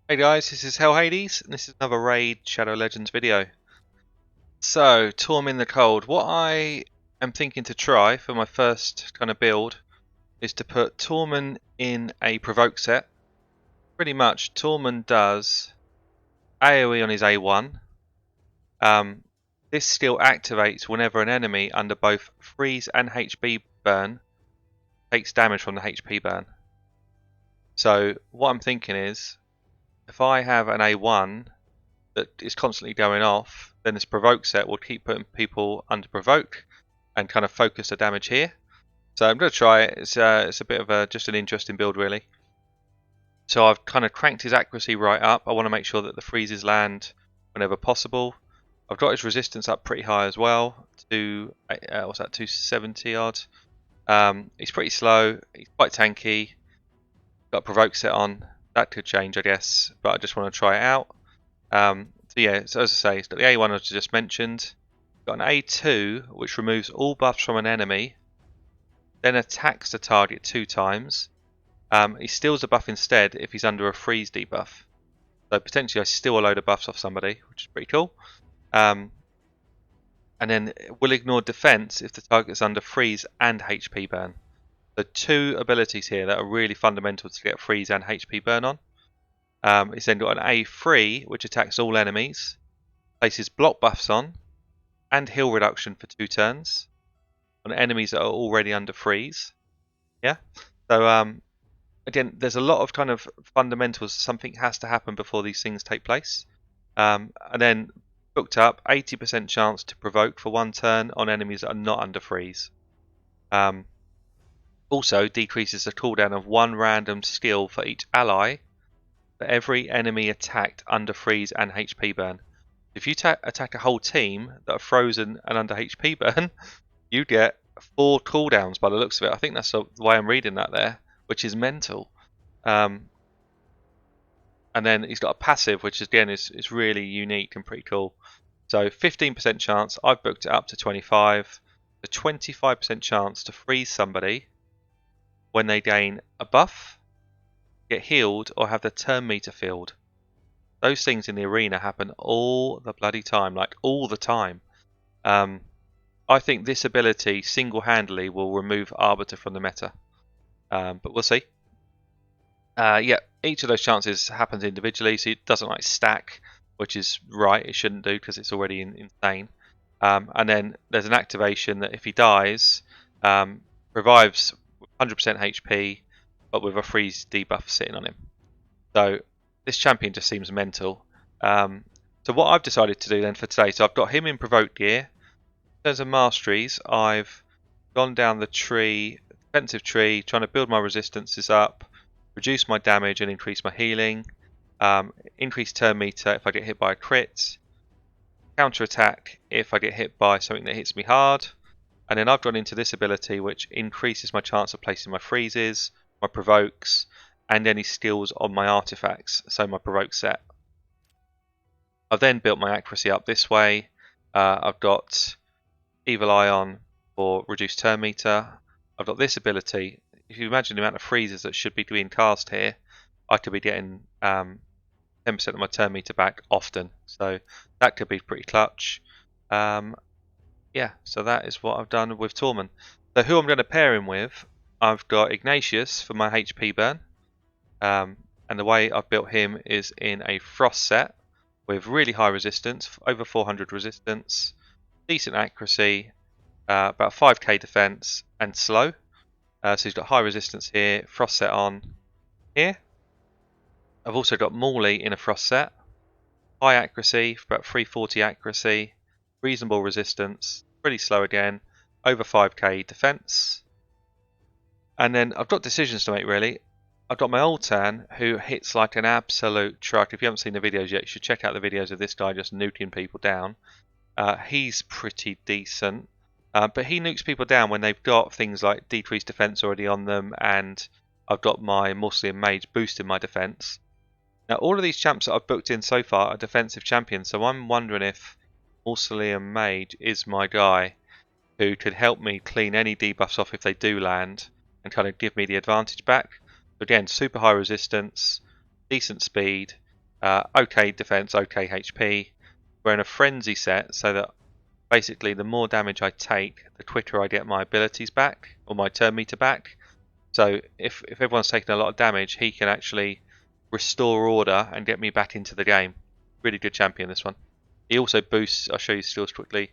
Hey guys, this is Hell Hades, and this is another Raid Shadow Legends video. So, Tormin the Cold. What I am thinking to try for my first kind of build is to put Tormin in a provoke set. Pretty much, Tormin does AoE on his A1. This skill activates whenever an enemy under both freeze and HP burn takes damage from the HP burn. So, what I'm thinking is, if I have an A1 that is constantly going off, then this provoke set will keep putting people under provoke and kind of focus the damage here. So I'm going to try it. It's a bit of just an interesting build really. So I've kind of cranked his accuracy right up. I want to make sure that the freezes land whenever possible. I've got his resistance up pretty high as well to what's that, 270 odd. He's pretty slow. He's quite tanky. Got a provoke set on. That could change, I guess, but I just want to try it out. So yeah, so as I say, it's got the A1 as I just mentioned. Got an A2 which removes all buffs from an enemy, then attacks the target 2 times. He steals a buff instead if he's under a freeze debuff. So potentially I steal a load of buffs off somebody, which is pretty cool. And then will ignore defense if the target's under freeze and HP burn. So 2 abilities here that are really fundamental to get freeze and HP burn on. It's then got an A3 which attacks all enemies, places block buffs on, and heal reduction for 2 turns on enemies that are already under freeze. Yeah. So again, there's a lot of kind of fundamentals. Something has to happen before these things take place. And then booked up 80% chance to provoke for 1 turn on enemies that are not under freeze. Also decreases the cooldown of 1 random skill for each ally for every enemy attacked under freeze and HP burn. If you attack a whole team that are frozen and under HP burn, you get 4 cooldowns by the looks of it. I think that's the way I'm reading that there, which is mental. And then he's got a passive, which again is really unique and pretty cool. So 15% chance, I've booked it up to 25. A 25% chance to freeze somebody when they gain a buff, get healed, or have the turn meter filled. Those things in the arena happen all the bloody time, like all the time. I think this ability single-handedly will remove Arbiter from the meta, but we'll see. Yeah, each of those chances happens individually, so it doesn't like stack, which is right, it shouldn't do because it's already insane. And then there's an activation that if he dies, revives 100% HP, but with a freeze debuff sitting on him. So this champion just seems mental. So what I've decided to do then for today, so I've got him in provoke gear. In terms of masteries, I've gone down the tree, defensive tree, trying to build my resistances up, reduce my damage and increase my healing, increase turn meter if I get hit by a crit, counter attack if I get hit by something that hits me hard, and then I've gone into this ability which increases my chance of placing my freezes, my provokes, and any skills on my artifacts, so my provoke set. I've then built my accuracy up this way. I've got Evil Eye on for reduced turn meter. I've got this ability. If you imagine the amount of freezes that should be being cast here, I could be getting 10% of my turn meter back often. So that could be pretty clutch. Yeah, so that is what I've done with Tormin. So who I'm going to pair him with, I've got Ignatius for my HP burn. And the way I've built him is in a frost set with really high resistance, over 400 resistance, decent accuracy, about 5k defense, and slow. So he's got high resistance here, frost set on here. I've also got Morley in a frost set, high accuracy, about 340 accuracy, reasonable resistance, pretty slow again, over 5k defense. And then I've got decisions to make really. I've got my Ultan, who hits like an absolute truck. If you haven't seen the videos yet, you should check out the videos of this guy just nuking people down. He's pretty decent, but he nukes people down when they've got things like decreased defense already on them, and I've got my Mausoleum Mage boosting my defense. Now, all of these champs that I've booked in so far are defensive champions, so I'm wondering if Mausoleum Mage is my guy who could help me clean any debuffs off if they do land and kind of give me the advantage back. Again, super high resistance, decent speed, Okay defense, okay HP. We're in a frenzy set, so that basically the more damage I take, the quicker I get my abilities back, or my turn meter back. So if everyone's taking a lot of damage, he can actually restore order and get me back into the game. Really good champion, this one. He also boosts, I'll show you skills quickly,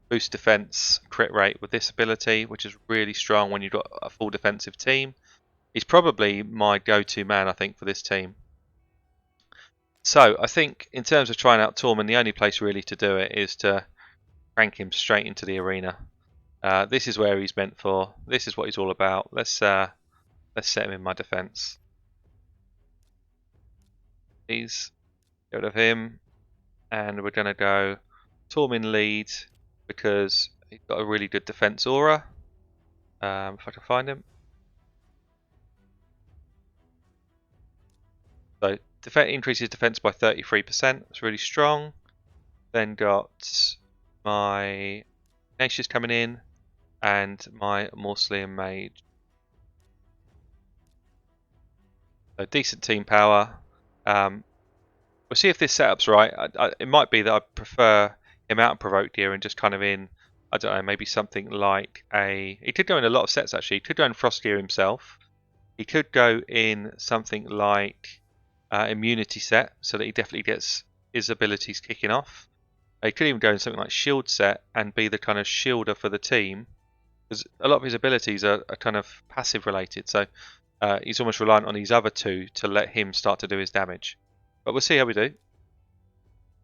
boost defense, crit rate with this ability, which is really strong when you've got a full defensive team. He's probably my go-to man, I think, for this team. So I think in terms of trying out Tormin, the only place really to do it is to crank him straight into the arena. This is where he's meant for. This is what he's all about. Let's set him in my defense. He's get rid of him, and we're going to go Tormin lead because he's got a really good defense aura. If I can find him. So increases defense by 33%. It's really strong. Then got my Ignatius coming in and my Mausoleum Mage. So decent team power. We'll see if this setup's right. It might be that I prefer him out of provoked gear and just kind of in, I don't know, maybe something like a... He could go in a lot of sets actually. He could go in frost gear himself. He could go in something like immunity set, so that he definitely gets his abilities kicking off. He could even go in something like shield set and be the kind of shielder for the team, because a lot of his abilities are kind of passive related. So he's almost reliant on these other two to let him start to do his damage. But we'll see how we do.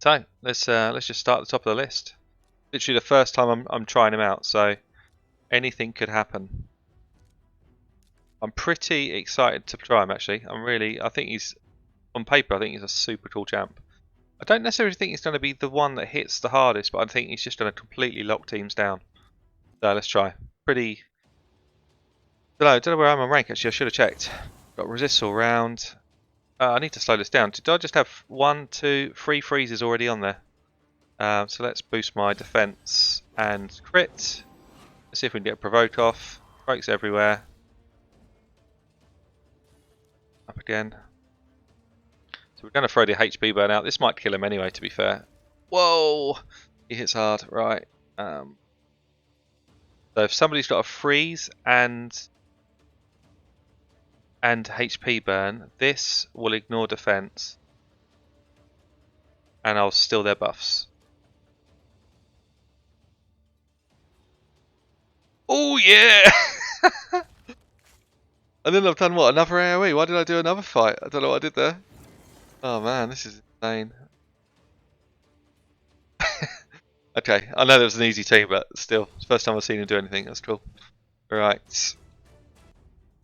So let's just start at the top of the list. Literally the first time I'm trying him out, so anything could happen. I'm pretty excited to try him actually. I think he's, on paper, I think he's a super cool champ. I don't necessarily think he's going to be the one that hits the hardest, but I think he's just going to completely lock teams down. So let's try. Don't know where I'm on rank actually, I should have checked. Got resists all round. I need to slow this down. Did I just have 1, 2, 3 freezes already on there? So let's boost my defense and crit. Let's see if we can get a provoke off. Provokes everywhere. Up again. So we're going to throw the HP burn out. This might kill him anyway, to be fair. Whoa! He hits hard. Right. So if somebody's got a freeze and HP burn, this will ignore defense, and I'll steal their buffs. Oh yeah! And then I've done what? Another AoE? Why did I do another fight? I don't know what I did there. Oh man, this is insane. Okay, I know that was an easy team, but still, it's the first time I've seen him do anything. That's cool. Right.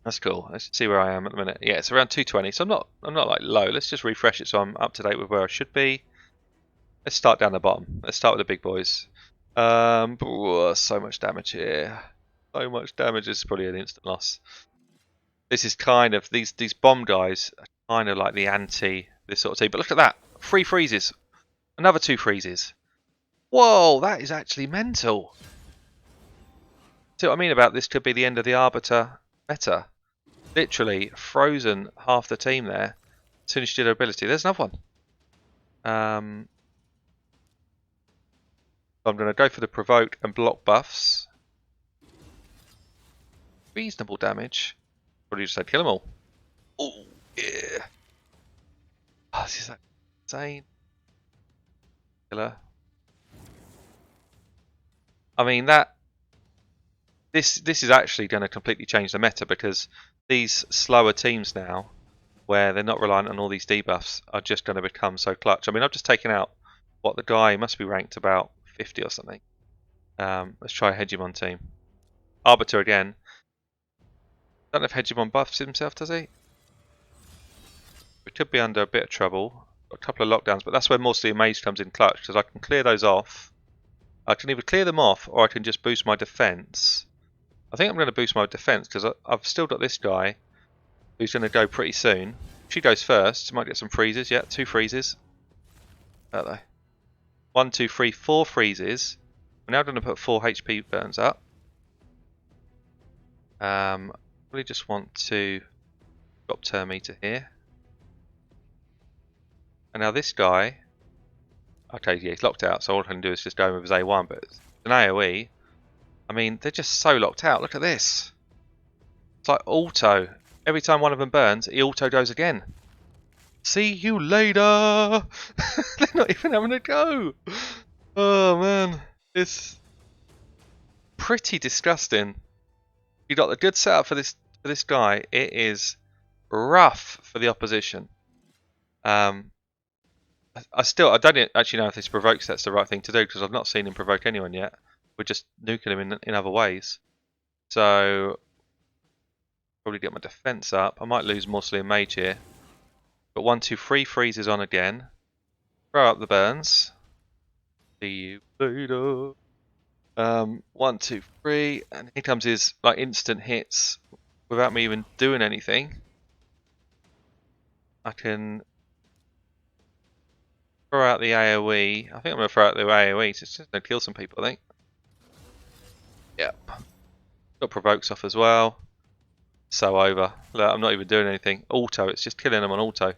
That's cool. Let's see where I am at the minute. Yeah, it's around 220, so I'm not like low. Let's just refresh it so I'm up to date with where I should be. Let's start down the bottom. Let's start with the big boys. So much damage here. So much damage. This is probably an instant loss. This is kind of these bomb guys are kind of like the anti this sort of team. But look at that, 3 freezes, another 2 freezes. Whoa, that is actually mental. See what I mean about this? Could be the end of the Arbiter meta. Literally frozen half the team there as soon as she did her ability. There's another one. I'm going to go for the provoke and block buffs. Reasonable damage. Probably just said kill them all. Oh yeah. Oh, this is insane. Killer. I mean this is actually going to completely change the meta, because these slower teams now, where they're not reliant on all these debuffs, are just going to become so clutch. I mean, I've just taken out what the guy must be ranked about 50 or something. Let's try a Hegemon team. Arbiter again. Don't know if Hegemon buffs himself, does he? We could be under a bit of trouble. Got a couple of lockdowns, but that's where mostly a mage comes in clutch, because I can clear those off. I can either clear them off, or I can just boost my defense. I think I'm going to boost my defense, because I've still got this guy who's going to go pretty soon. If she goes first, might get some freezes. Yeah, 2 freezes. Are they? 1, 2, 3, 4 freezes. We're now going to put 4 HP burns up. Really just want to drop turn meter here. And now this guy, okay, yeah, he's locked out, so all I can do is just go in with his A1, but it's an AoE. I mean, they're just so locked out. Look at this. It's like auto. Every time one of them burns, he auto goes again. See you later! They're not even having a go! Oh man, it's pretty disgusting. You got the good setup for this guy. It is rough for the opposition. I don't actually know if this provokes that's the right thing to do because I've not seen him provoke anyone yet. We're just nuking him in other ways. So probably get my defense up. I might lose mostly a mage here. But 1, 2, 3 freezes on again. Throw up the burns. See you later. 1, 2, 3, and here comes his like instant hits without me even doing anything. I can throw out the AoE. I think I'm gonna throw out the AoE. Just to kill some people. I think. Yep. Got provokes off as well. So over. Look, I'm not even doing anything. Auto. It's just killing them on auto.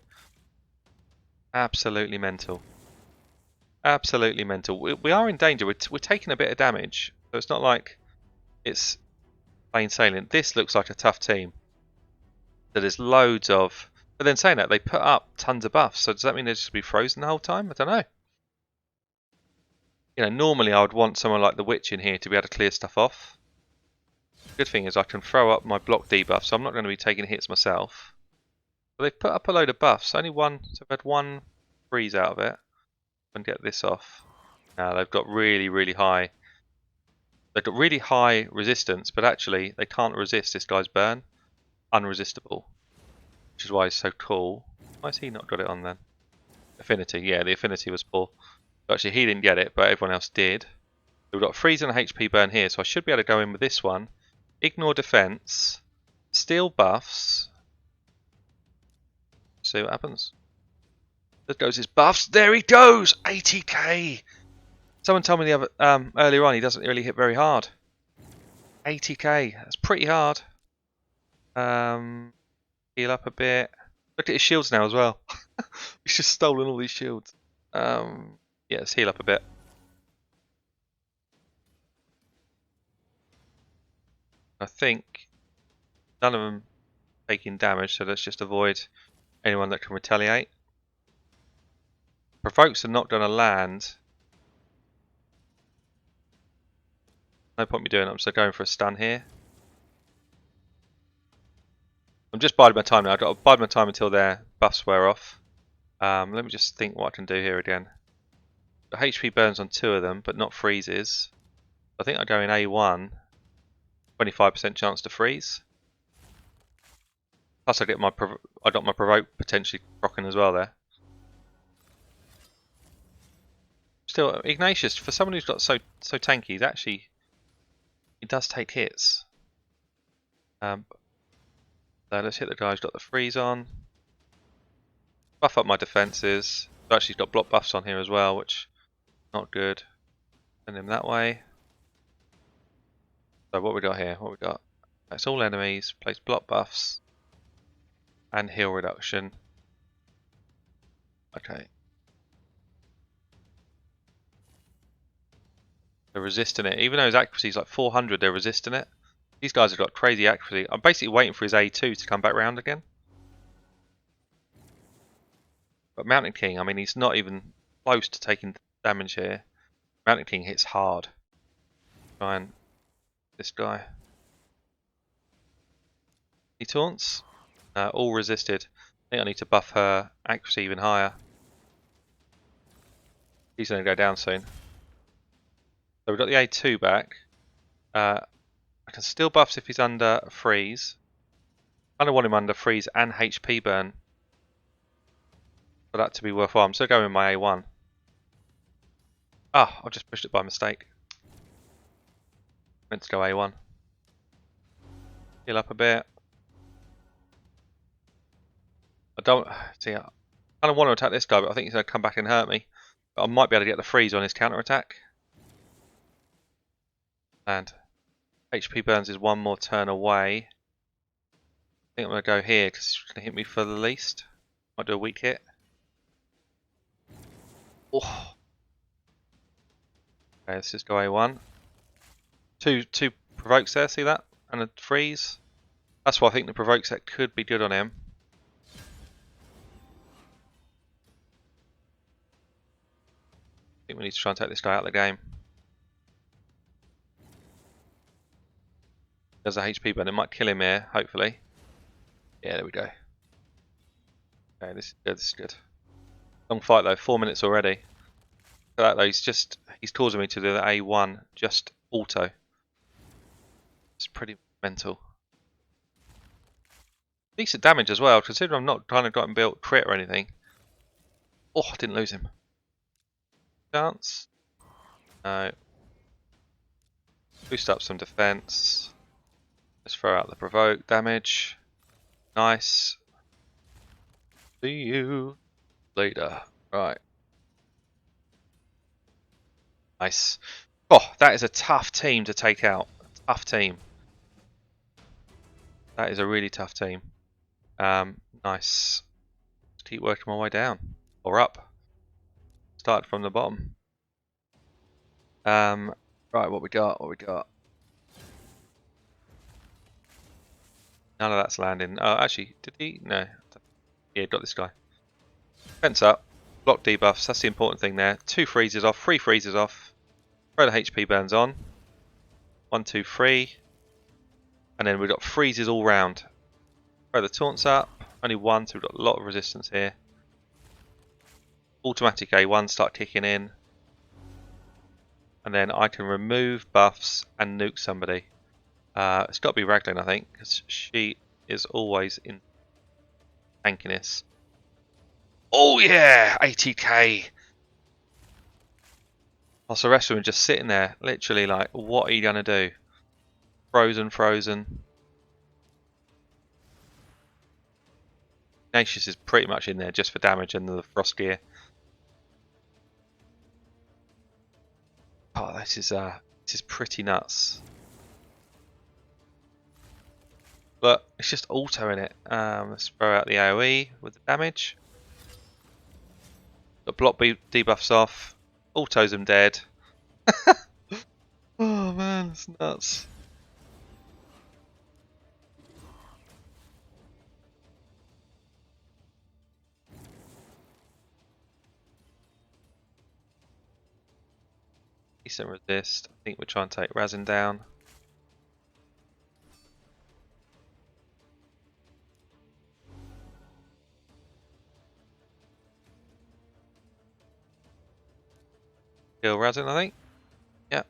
Absolutely mental. Absolutely mental. We are in danger. We're taking a bit of damage, so it's not like it's plain sailing. This looks like a tough team. So there's loads of. But then saying that, they put up tons of buffs. So does that mean they're just be frozen the whole time? I don't know. You know, normally I would want someone like the Witch in here to be able to clear stuff off. Good thing is I can throw up my block debuff, so I'm not going to be taking hits myself. But they've put up a load of buffs. Only one. So I've had one freeze out of it. And get this off. Now they've got really high. They've got really high resistance, but actually they can't resist this guy's burn. Unresistible. Which is why he's so cool. Why has he not got it on then? Affinity, yeah, the affinity was poor. So actually he didn't get it, but everyone else did. So we've got freeze and HP burn here, so I should be able to go in with this one. Ignore defense. Steal buffs. See what happens. There goes his buffs. There he goes! 80k! Someone told me the other earlier on he doesn't really hit very hard. 80k, that's pretty hard. Heal up a bit. Look at his shields now as well. He's just stolen all these shields. Yeah, let's heal up a bit. I think none of them taking damage, so let's just avoid anyone that can retaliate. Provokes are not going to land. No point me doing it, I'm just going for a stun here. I'm just biding my time now. I've got to bide my time until their buffs wear off. Let me just think what I can do here again. The HP burns on 2 of them, but not freezes. I think I go in A1. 25% chance to freeze. Plus I got my provoke potentially rocking as well there. Still, Ignatius, for someone who's got so tanky, he does take hits. So let's hit the guy who's got the freeze on. Buff up my defences. Actually, he's got block buffs on here as well, which is not good. Send him that way. So what we got here? What we got? That's all enemies. Place block buffs and heal reduction. Okay. They're resisting it. Even though his accuracy is like 400, they're resisting it. These guys have got crazy accuracy. I'm basically waiting for his A2 to come back round again. But Mountain King, I mean, he's not even close to taking damage here. Mountain King hits hard. Try and this guy. He taunts. All resisted. I think I need to buff her accuracy even higher. He's going to go down soon. So we've got the A2 back. I can still buffs if he's under freeze. I don't want him under freeze and HP burn for that to be worthwhile. I'm still going with my A1. Ah, I just pushed it by mistake. Meant to go A1. Heal up a bit. I don't see. I don't want to attack this guy, but I think he's going to come back and hurt me. But I might be able to get the freeze on his counter attack. And HP burns is one more turn away. I think I'm going to go here because he's going to hit me for the least. Might do a weak hit. Oh. Okay, let's just go A1. Two provokes there, see that? And a freeze. That's why I think the provoke set could be good on him. I think we need to try and take this guy out of the game. There's a HP burn, it might kill him here, hopefully. Yeah, there we go. Okay, this is good, this is good. Long fight though, 4 minutes already. Look at that though, he's causing me to do the A1 just auto. It's pretty mental. Decent damage as well, considering I'm not trying to got him built crit or anything. Oh, I didn't lose him. Chance? No. Boost up some defense. Let's throw out the provoke damage. Nice. See you later. Right. Nice. Oh, that is a tough team to take out. Tough team. That is a really tough team. Nice. Just keep working my way down. Or up. Start from the bottom. Right, what we got? What we got? None of that's landing. Oh, actually, did he? No. Yeah, got this guy. Fence up. Block debuffs. That's the important thing there. 2 freezes off. 3 freezes off. Throw the HP burns on. 1, 2, 3. And then we've got freezes all round. Throw the taunts up. Only 1, so we've got a lot of resistance here. Automatic A1 start kicking in. And then I can remove buffs and nuke somebody. It's got to be Raglan, I think, because she is always in tankiness. Oh yeah! 80k! Whilst the rest of them just sitting there, literally like, what are you going to do? Frozen. Ignatius is pretty much in there just for damage and the frost gear. Oh, this is pretty nuts. But it's just auto in it. Let's throw out the AoE with the damage. Got block debuffs off. Autos them dead. Oh man, it's nuts. Decent resist. I think we'll try and take Razin down. Kill Razin, I think. Yeah.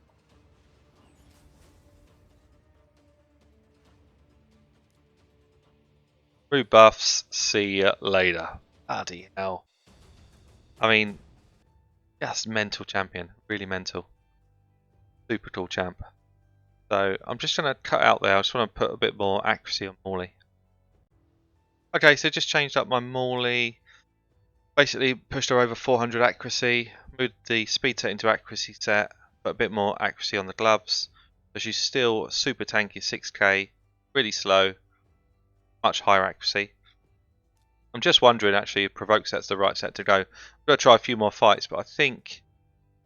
Remove buffs. See you later. Bloody hell. I mean, that's mental champion. Really mental. Super cool champ. So I'm just going to cut out there. I just want to put a bit more accuracy on Morley. Okay, so just changed up my Morley. Basically pushed her over 400 accuracy. Moved the speed set into accuracy set. Put a bit more accuracy on the gloves. But she's still super tanky, 6k. Really slow. Much higher accuracy. I'm just wondering actually if provoke set's the right set to go. I'm going to try a few more fights, but I think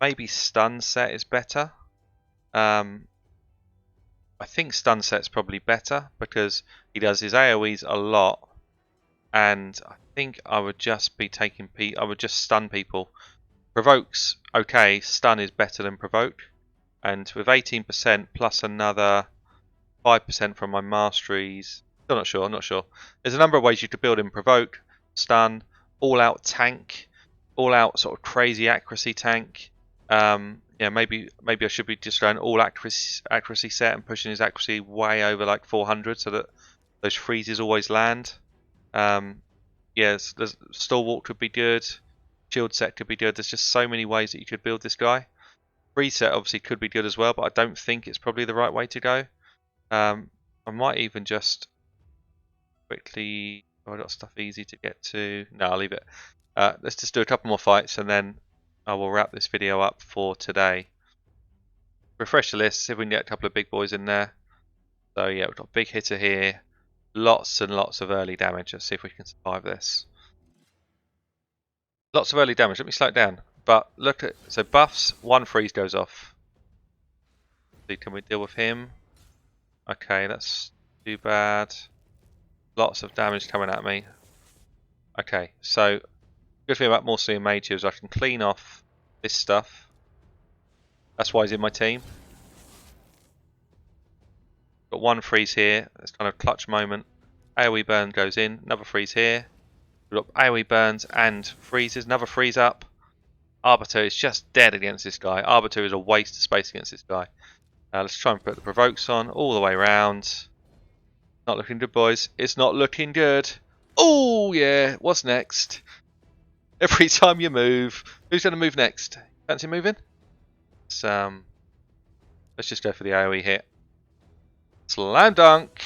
maybe stun set is better. I think stun set's probably better because he does his AoEs a lot, and I think I would just be taking I would just stun people. Provoke's okay, stun is better than provoke, and with 18% plus another 5% from my masteries. I'm not sure. There's a number of ways you could build in provoke, stun, all out tank, all out sort of crazy accuracy tank. Yeah, maybe I should be just going all accuracy set and pushing his accuracy way over like 400 so that those freezes always land. Yes, the stalwart could be good. Shield set could be good. There's just so many ways that you could build this guy. Freeze set obviously could be good as well, but I don't think it's probably the right way to go. I might even just quickly. Oh, I got stuff easy to get to. No, I'll leave it. Let's just do a couple more fights and then I will wrap this video up for today. Refresh the list, see if we can get a couple of big boys in there. So yeah, we've got a big hitter here. Lots and lots of early damage. Let's see if we can survive this. Lots of early damage. Let me slow it down. But look at, so buffs, 1 freeze goes off. So can we deal with him? Okay, that's too bad. Lots of damage coming at me. Okay, so good thing about Morsley and Mage is I can clean off this stuff. That's why he's in my team. Got 1 freeze here. It's kind of clutch moment. AoE burn goes in. Another freeze here. We've got AoE burns and freezes. Another freeze up. Arbiter is just dead against this guy. Arbiter is a waste of space against this guy. Let's try and put the provokes on all the way around. Not looking good, boys. It's not looking good. Oh yeah. What's next? Every time you move, who's going to move next? Fancy moving? Let's just go for the AoE hit. Slam dunk.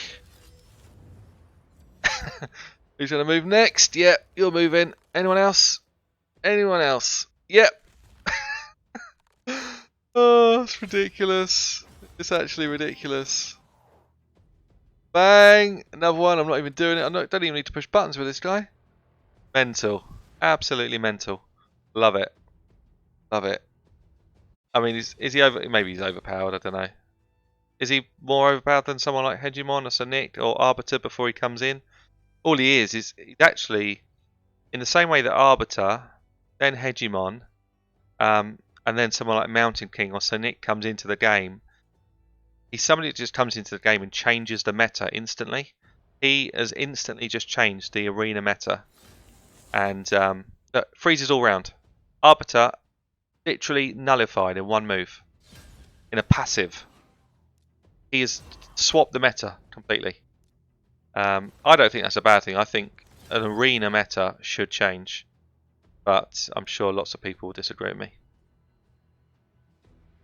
Who's going to move next? Yep, you're moving. Anyone else? Anyone else? Yep. Oh, it's ridiculous. It's actually ridiculous. Bang! Another one. I'm not even doing it. Don't even need to push buttons with this guy. Mental. Absolutely mental. Love it. Love it. I mean, is he over? Maybe he's overpowered. I don't know. Is he more overpowered than someone like Hegemon or Sonic or Arbiter before he comes in? All he is he's actually in the same way that Arbiter, then Hegemon, and then someone like Mountain King or Sonic comes into the game. He's somebody that just comes into the game and changes the meta instantly. He has instantly just changed the arena meta, and freezes all round. Arbiter literally nullified in 1 move, in a passive. He has swapped the meta completely. I don't think that's a bad thing. I think an arena meta should change, but I'm sure lots of people will disagree with me.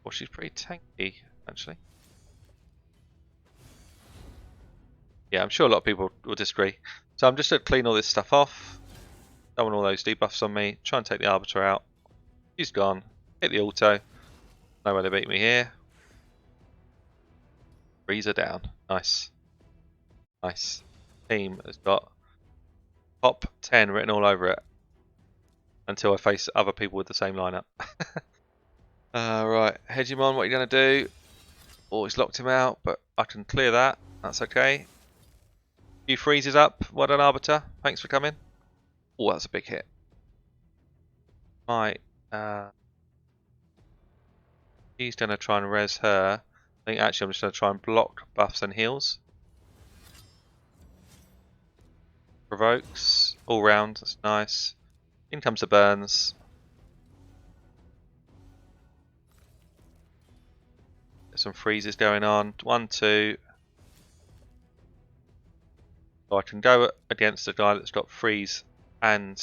Well, she's pretty tanky, actually. Yeah, I'm sure a lot of people will disagree. So I'm just going to clean all this stuff off. Don't want all those debuffs on me. Try and take the Arbiter out. She's gone. Hit the auto. No way to beat me here. Freeze her down. Nice. Nice. Team has got top 10 written all over it. Until I face other people with the same lineup. Right, Hegemon, what are you going to do? Oh, he's locked him out, but I can clear that. That's okay. Few freezes up. Well done, Arbiter. Thanks for coming. Oh, that's a big hit. Right. He's going to try and res her. I think actually I'm just going to try and block buffs and heals. Provokes. All round. That's nice. In comes the burns. There's some freezes going on. 1, 2. So I can go against the guy that's got freeze and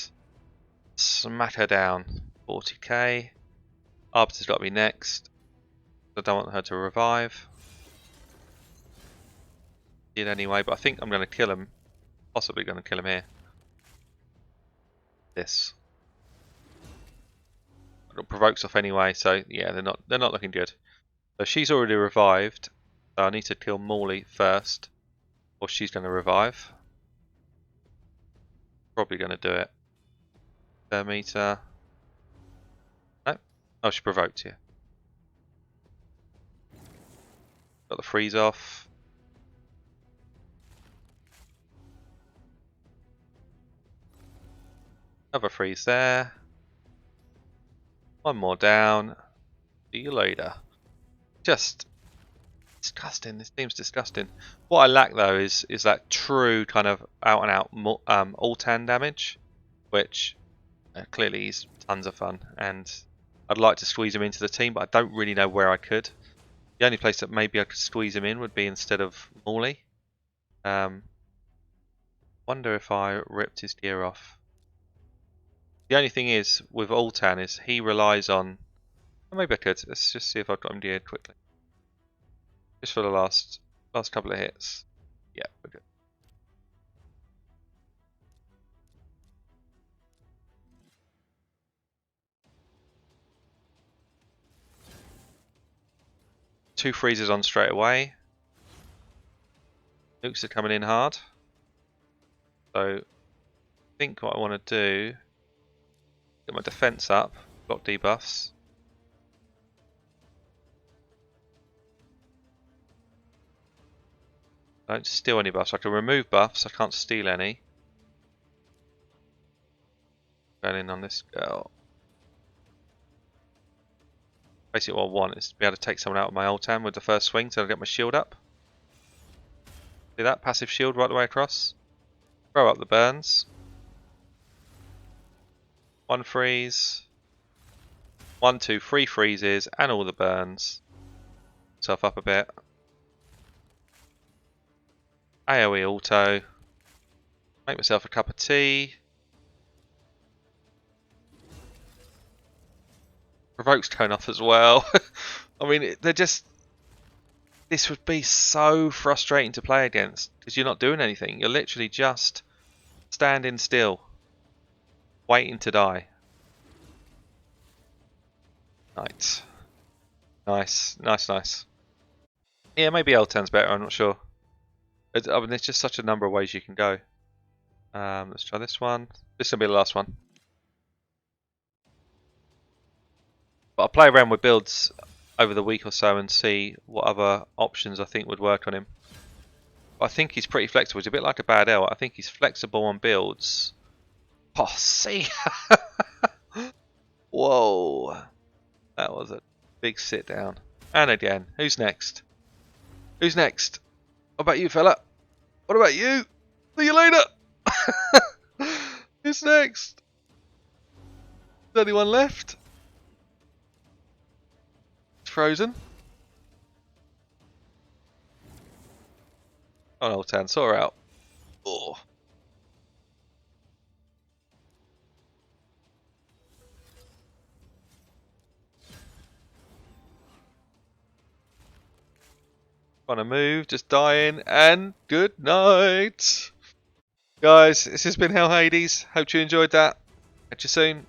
smack her down. 40k. Arbiter's got to be next. I don't want her to revive. Did anyway, but I think I'm going to kill him. Possibly going to kill him here. This. I got provokes off anyway, so yeah, they're not looking good. So she's already revived. So I need to kill Morley first, or she's going to revive. Probably going to do it. Meter. No. Oh, she provoked you. Got the freeze off. Another freeze there. 1 more down. See you later. Just disgusting. This team's disgusting. What I lack though is that true kind of out and out Altan damage, which clearly is tons of fun, and I'd like to squeeze him into the team, but I don't really know where I could. The only place that maybe I could squeeze him in would be instead of Morley. Wonder if I ripped his gear off. The only thing is with Altan is he relies on. Well, maybe I could. Let's just see if I've got him geared quickly. Just for the last couple of hits. Yeah, we're good. Two freezes on straight away. Nukes are coming in hard. So I think what I want to do, get my defense up. Block debuffs. Don't steal any buffs. I can remove buffs. I can't steal any. Going in on this girl. Basically what I want is to be able to take someone out of my ult with the first swing so I get my shield up. See that? Passive shield right the way across. Throw up the burns. One freeze. 1, 2, 3 freezes and all the burns. Myself up a bit. AoE auto. Make myself a cup of tea. Provoke's going off as well. I mean, they're just... This would be so frustrating to play against because you're not doing anything. You're literally just standing still, waiting to die. Right. Nice, nice, nice. Yeah, maybe L10's better, I'm not sure. I mean, there's just such a number of ways you can go. Let's try this one. This will be the last one. But I'll play around with builds over the week or so and see what other options I think would work on him. But I think he's pretty flexible. He's a bit like a bad L. I think he's flexible on builds. Oh, see? Whoa. That was a big sit down. And again, who's next? Who's next? What about you, fella? What about you? See you later. Who's next? Is anyone left? It's frozen. Oh no, Tan, saw her out. Oh. Trying to move, just dying, and good night. Guys, this has been Hell Hades. Hope you enjoyed that. Catch you soon.